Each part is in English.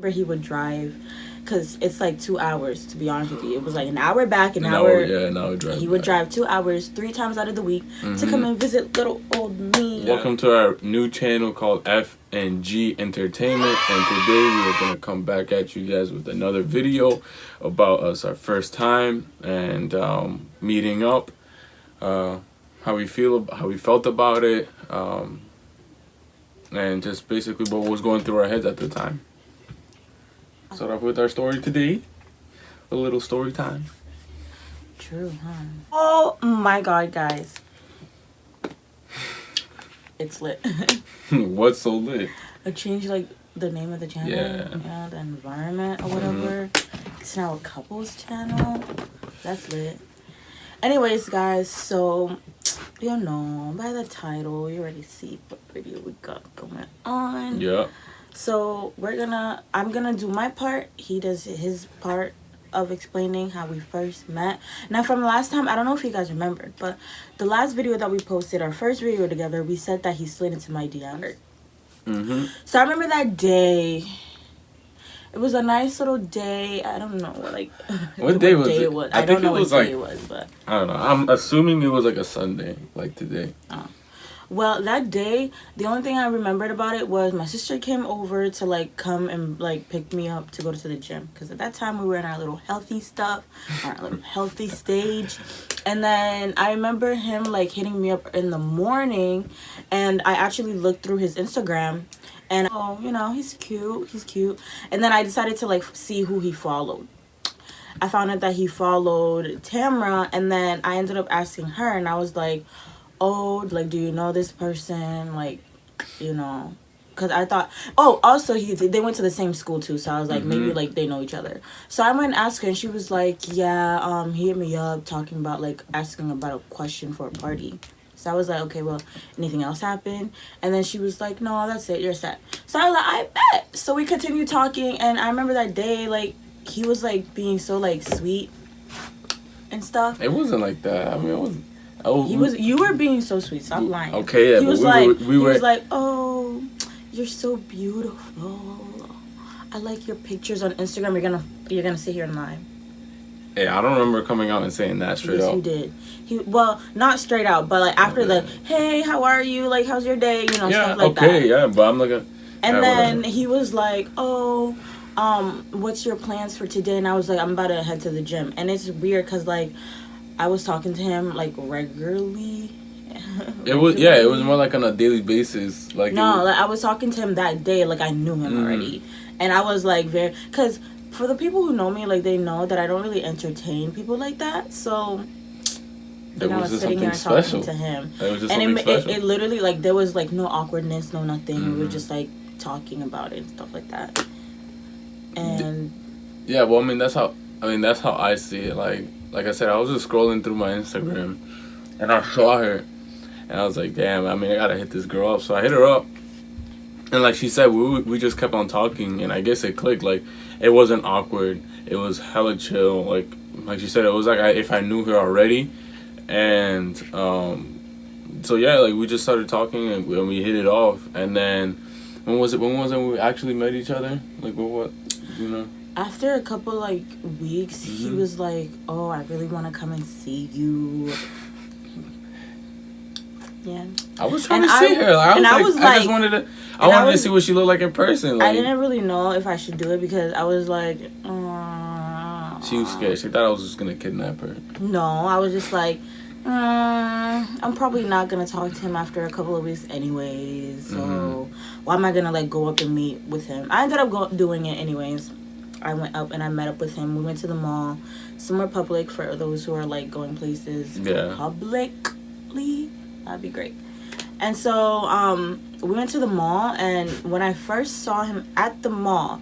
He would drive, because it's like 2 hours, to be honest with you. It was like an hour back, an hour. Yeah, an hour drive. He would drive 2 hours 3 times out of the week to come and visit little old me. Welcome to our new channel called F&G Entertainment, and today we are going to come back at you guys with another video about us, our first time, and meeting up, how we felt about it, and just basically what was going through our heads at the time. Start off with our story today. A little story time. True, huh? Oh my god, guys. It's lit. What's so lit? I changed like the name of the channel. Yeah. The environment or whatever. It's now a couples channel. That's lit. Anyways, guys, so you know, by the title, you already see what video we got going on. Yeah. So I'm gonna do my part. He does his part of explaining how we first met. Now, from last time, I don't know if you guys remembered, but the last video that we posted, our first video together, we said that he slid into my DMs. So I remember that day. It was a nice little day. I don't know what day was it? I don't know what day it was, but I don't know. I'm assuming it was like a Sunday, like today. Oh. Well, that day, the only thing I remembered about it was my sister came over to, like, come and, like, pick me up to go to the gym. Because at that time, we were in our little healthy stuff, our little healthy stage. And then I remember him, like, hitting me up in the morning. And I actually looked through his Instagram. And, oh, you know, he's cute. And then I decided to, like, see who he followed. I found out that he followed Tamra. And then I ended up asking her. And I was like, oh, like, do you know this person? Like, you know, because I thought, oh, also they went to the same school too, so I was like, maybe like they know each other. So I went and asked her, and she was like, yeah, he hit me up talking about, like, asking about a question for a party. So I was like, okay, well, anything else happened? And then she was like, no, that's it, you're set. So I was like, I bet. So we continued talking, and I remember that day, like, he was like being so, like, sweet and stuff. It wasn't like that. I mean, it wasn't. Oh, You were being so sweet. Stop lying. Okay, yeah. He was like, oh, you're so beautiful. I like your pictures on Instagram. You're gonna sit here and lie. Hey, I don't remember coming out and saying that straight out. Yes, you did. Well, not straight out, but like after the, hey, how are you? Like, how's your day? You know, stuff like that. Okay, yeah, but I'm looking. And then he was like, oh, what's your plans for today? And I was like, I'm about to head to the gym. And it's weird because, like, I was talking to him, like, regularly. It was more like on a daily basis. Like, I was talking to him that day, like, I knew him already. And I was, like, because for the people who know me, like, they know that I don't really entertain people like that. So then I was sitting here and talking to him. And it literally, like, there was, like, no awkwardness, no nothing. We were just, like, talking about it and stuff like that. And yeah, well, I mean, that's how I see it. Like I said, I was just scrolling through my Instagram, and I saw her, and I was like, damn, I mean, I gotta hit this girl up. So I hit her up, and like she said, we just kept on talking, and I guess it clicked. Like, it wasn't awkward. It was hella chill. Like she said, it was like if I knew her already. And so yeah, like, we just started talking, and we hit it off. And then when was it we actually met each other? Like, what, you know? After a couple, like, weeks, he was like, oh, I really want to come and see you. Yeah. I was trying to see her. I just wanted to see what she looked like in person. Like, I didn't really know if I should do it because I was like, she was scared. She thought I was just going to kidnap her. No, I was just like, I'm probably not going to talk to him after a couple of weeks anyways. So why am I going to, like, go up and meet with him? I ended up doing it anyways. I went up and I met up with him. We went to the mall. Somewhere public for those who are, like, going places publicly. That'd be great. And so we went to the mall, and when I first saw him at the mall,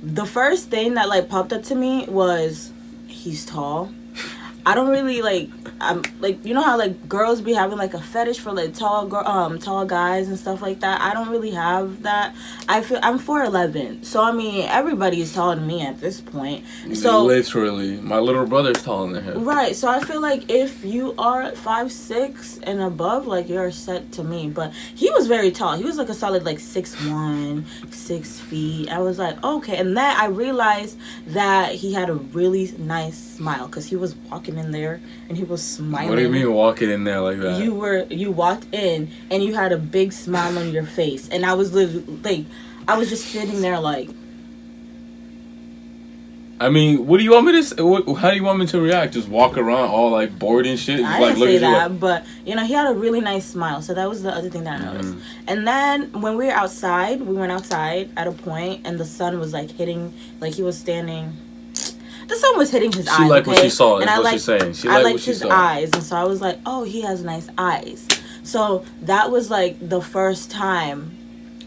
the first thing that, like, popped up to me was he's tall. I don't really like. I'm like, you know how like girls be having like a fetish for like tall guys and stuff like that. I don't really have that. I feel I'm 4'11", so I mean everybody is taller than me at this point. So literally, my little brother's taller than him. Right, so I feel like if you are 5'6" and above, like you're set to me. But he was very tall. He was like a solid like 6'1", 6 feet. I was like, okay, and then I realized that he had a really nice smile because he was walking in there and he was smiling. What do you mean walking in there like that? You walked in and you had a big smile on your face, and I was literally like, I was just sitting there like. I mean, what do you want me to say? How do you want me to react? Just walk around all like bored and shit? I like, didn't say that, like... but you know, he had a really nice smile, so that was the other thing that I noticed. And then when we were outside, we went outside at a point, and the sun was like hitting, like he was standing. The sun was hitting his eyes. She liked okay? what she saw. And Is I what liked, she's saying. She I liked liked what she his saw. eyes, and so I was like, oh, he has nice eyes. So that was like the first time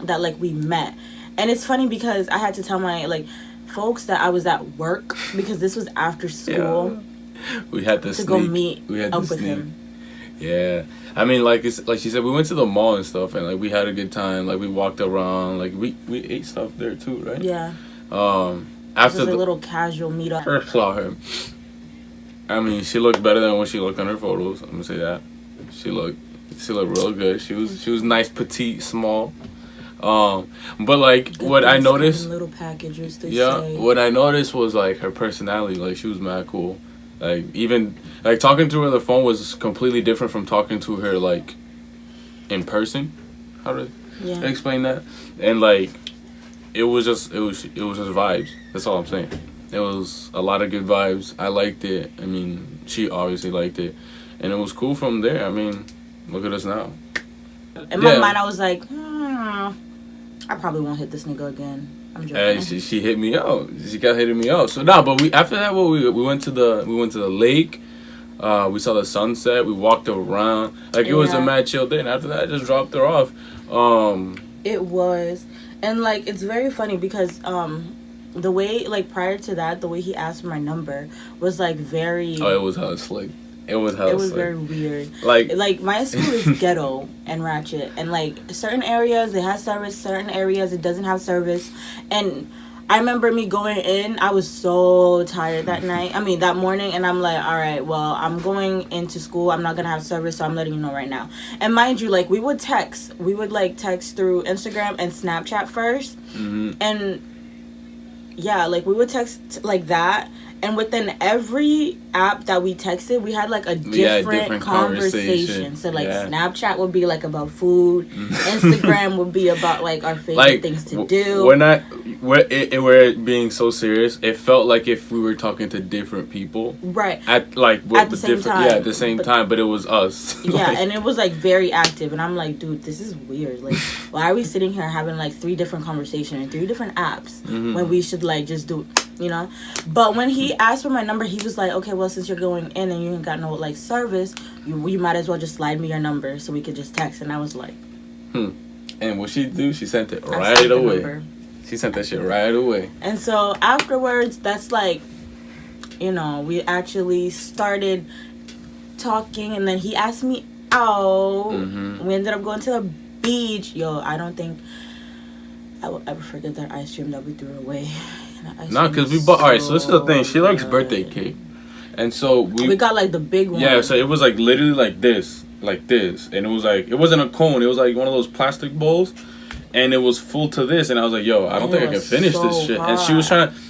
that like we met, and it's funny because I had to tell my like folks that I was at work because this was after school. Yeah. We had to go meet up with him. Yeah, I mean, like she said, we went to the mall and stuff, and like we had a good time. Like we walked around, like we ate stuff there too, right? Yeah. After the little casual meetup. First saw her. I mean, she looked better than when she looked on her photos. I'm gonna say that. She looked real good. She was nice, petite, small. But like Good what I noticed, little packages. What I noticed was like her personality. Like she was mad cool. Like even like talking to her on the phone was completely different from talking to her like in person. How to explain that? And like it was just vibes. That's all I'm saying. It was a lot of good vibes. I liked it. I mean, she obviously liked it, and it was cool from there. I mean, look at us now. In my mind, I was like, I probably won't hit this nigga again. I'm joking. And she hit me out. She kept hitting me out. So but after that, we went to the lake. We saw the sunset. We walked around. Like it was a mad chill day. And after that, I just dropped her off. It was, and like it's very funny because the way like prior to that, the way he asked for my number was like very. Oh, it was hella slick. It was very weird. Like my school is ghetto and ratchet, and like certain areas it has service, certain areas it doesn't have service. And I remember me going in, I was so tired that morning, and I'm like, all right, well, I'm going into school, I'm not gonna have service, so I'm letting you know right now. And mind you, like we would text through Instagram and Snapchat first, and like we would text like that. And within every app that we texted, we had like a different conversation. So like Snapchat would be like about food, Instagram would be about like our favorite things to do. We're being so serious. It felt like if we were talking to different people, right? At the same time, at the same time, but it was us. Yeah, and it was like very active, and I'm like, dude, this is weird. Like, why are we sitting here having like 3 different conversations and 3 different apps when we should like just do, you know? But when he asked for my number, he was like, okay, well, since you're going in and you ain't got no like service, you might as well just slide me your number so we could just text. And I was like, And what she do? She sent it right away. She sent that shit right away. And so afterwards, that's like, you know, we actually started talking, and then he asked me out. We ended up going to the beach. Yo, I don't think I will ever forget that ice cream that we threw away. No, because we bought. Alright, so this is the thing. She likes birthday cake, and so we got like the big one. Yeah, so it was like literally like this, and it was like it wasn't a cone. It was like one of those plastic bowls, and it was full to this. And I was like, "Yo, I don't think I can finish this shit." Hot. And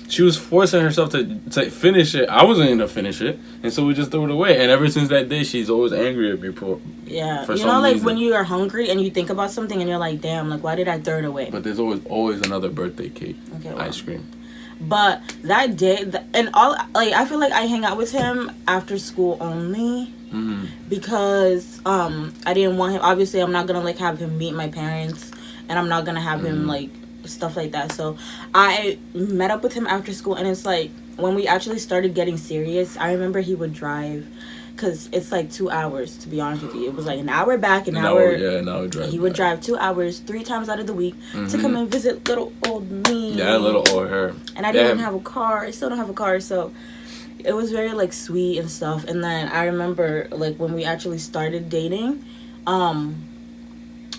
she was forcing herself to finish it. I wasn't gonna finish it, and so we just threw it away. And ever since that day, she's always angry at me for you know, like reason. When you are hungry and you think about something and you're like, "Damn, like why did I throw it away?" But there's always another birthday cake, ice cream. But that day, and all, like, I feel like I hang out with him after school only because I didn't want him. Obviously, I'm not gonna like have him meet my parents, and I'm not gonna have him like stuff like that. So I met up with him after school, and it's like when we actually started getting serious, I remember he would drive. Because it's like 2 hours, to be honest with you. It was like an hour back, an hour. An hour drive. He would drive 2 hours 3 times out of the week to come and visit little old me. Yeah, little old her. And I didn't even have a car. I still don't have a car, so it was very like sweet and stuff. And then I remember like when we actually started dating,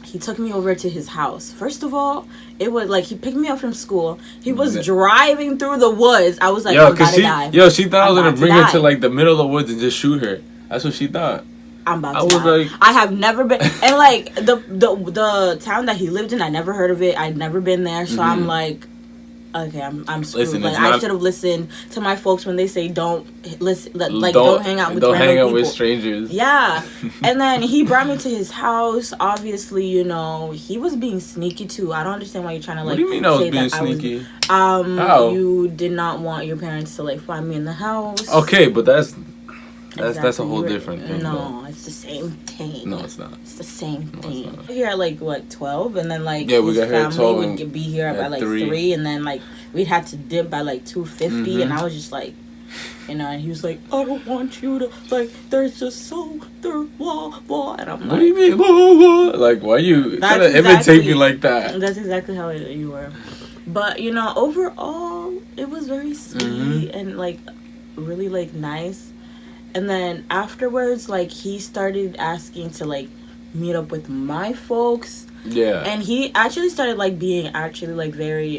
he took me over to his house. First of all, it was like he picked me up from school. He was driving through the woods. I was like, I'm about to die. Yo, she thought I was gonna bring her to like the middle of the woods and just shoot her. That's what she thought. I'm about to die. Like, I have never been, and like the town that he lived in, I never heard of it. I'd never been there, so I'm like, okay, I'm screwed. Listen, like I should have listened to my folks when they say don't listen, like don't hang out with random people. Don't hang out with strangers. Yeah, and then he brought me to his house. Obviously, you know, he was being sneaky too. I don't understand why you're trying to like. What do you mean I was being sneaky? How? You did not want your parents to like find me in the house. Okay, but that's a whole different thing. No, it's the same thing. No, it's not. It's the same thing. Here at like what 12, and then like we got his family would be here by like 3, and then like we'd have to dip by like 2:50, and I was just like, you know, and he was like, I don't want you to like. There's just so blah, and I'm like, what do you mean blah? Like, why you trying to imitate me like that? That's exactly how you were. But you know, overall, it was very sweet and like really like nice. And then afterwards, like, he started asking to, like, meet up with my folks. Yeah. And he actually started, like, being actually, like, very,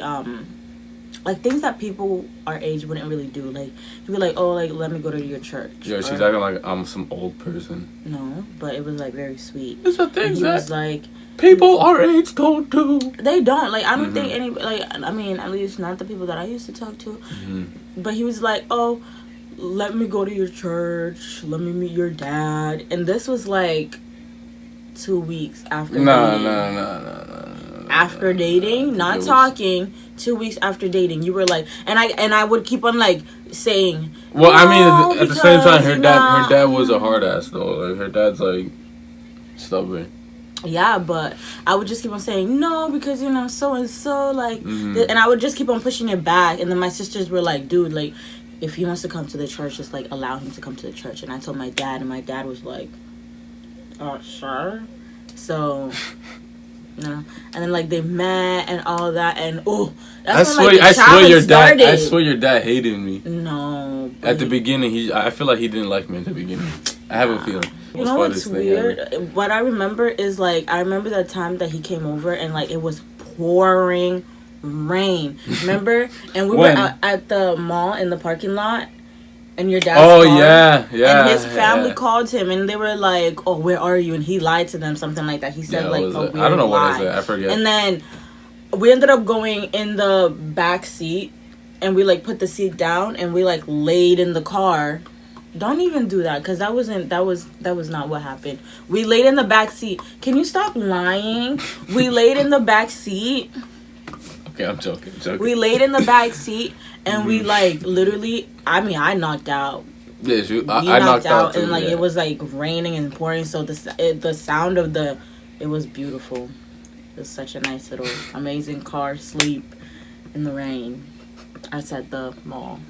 like, things that people our age wouldn't really do. Like, he'd be like, oh, like, let me go to your church. Yeah, she's acting like I'm some old person. No, but it was, like, very sweet. It's a thing that was like, people our age don't do. They don't. Like, I don't think any, like, I mean, at least not the people that I used to talk to. But he was like, oh, let me go to your church. Let me meet your dad. And this was like 2 weeks after dating. No. After dating, not talking. 2 weeks after dating, you were like, and I would keep on like saying. Well, I mean, at the same time, her dad was a hard ass though. Like her dad's like stubborn. Yeah, but I would just keep on saying no because you know so and so like, and I would just keep on pushing it back. And then my sisters were like, dude, like, if he wants to come to the church, just, like, allow him to come to the church. And I told my dad, and my dad was like, sure. So, you know. And then, like, they met and all that. And, that's when, like, I swear your dad hated me. No. At the beginning, I feel like he didn't like me at the beginning. I have a feeling. You know what's weird? What I remember is, like, I remember the time that he came over, and, like, it was pouring rain, remember? And we were out at the mall in the parking lot, and your dad called, yeah and his family called him, and they were like, oh, where are you? And he lied to them, something like that. He said like a weird I don't know lie. What I said, I forget. And then we ended up going in the back seat, and we like put the seat down, and we like laid in the car. Don't even do that, because that was not what happened. We laid in the back seat. Can you stop lying? We laid in the back seat. Okay, I'm joking. We laid in the back seat, and we like literally. I mean, I knocked out. Yeah, I knocked out too, and like it was like raining and pouring. So the sound of it was beautiful. It was such a nice little amazing car sleep in the rain outside the mall.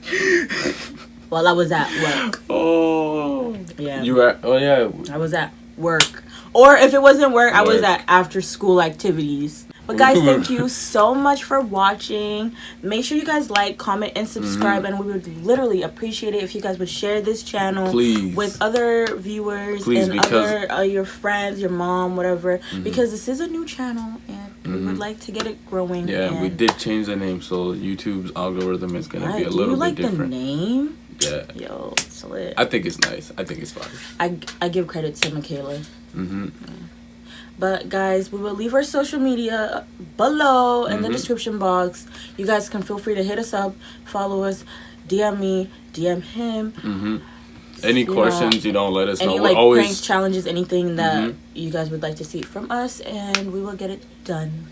While I was at work. Oh. Yeah. You were. Oh yeah. I was at work, or if it wasn't work, I was at after school activities. But guys, thank you so much for watching. Make sure you guys like, comment, and subscribe. And we would literally appreciate it if you guys would share this channel with other viewers and other your friends, your mom, whatever. Because this is a new channel and we would like to get it growing. Yeah, we did change the name, so YouTube's algorithm is gonna be a little bit different. Do you like the name? Yeah. Yo, it's lit. I think it's nice. I think it's fun. I give credit to Michaela. Yeah. But guys, we will leave our social media below in the description box. You guys can feel free to hit us up, follow us, DM me, DM him. Any questions, let us know. Any like pranks, challenges, anything that you guys would like to see from us, and we will get it done.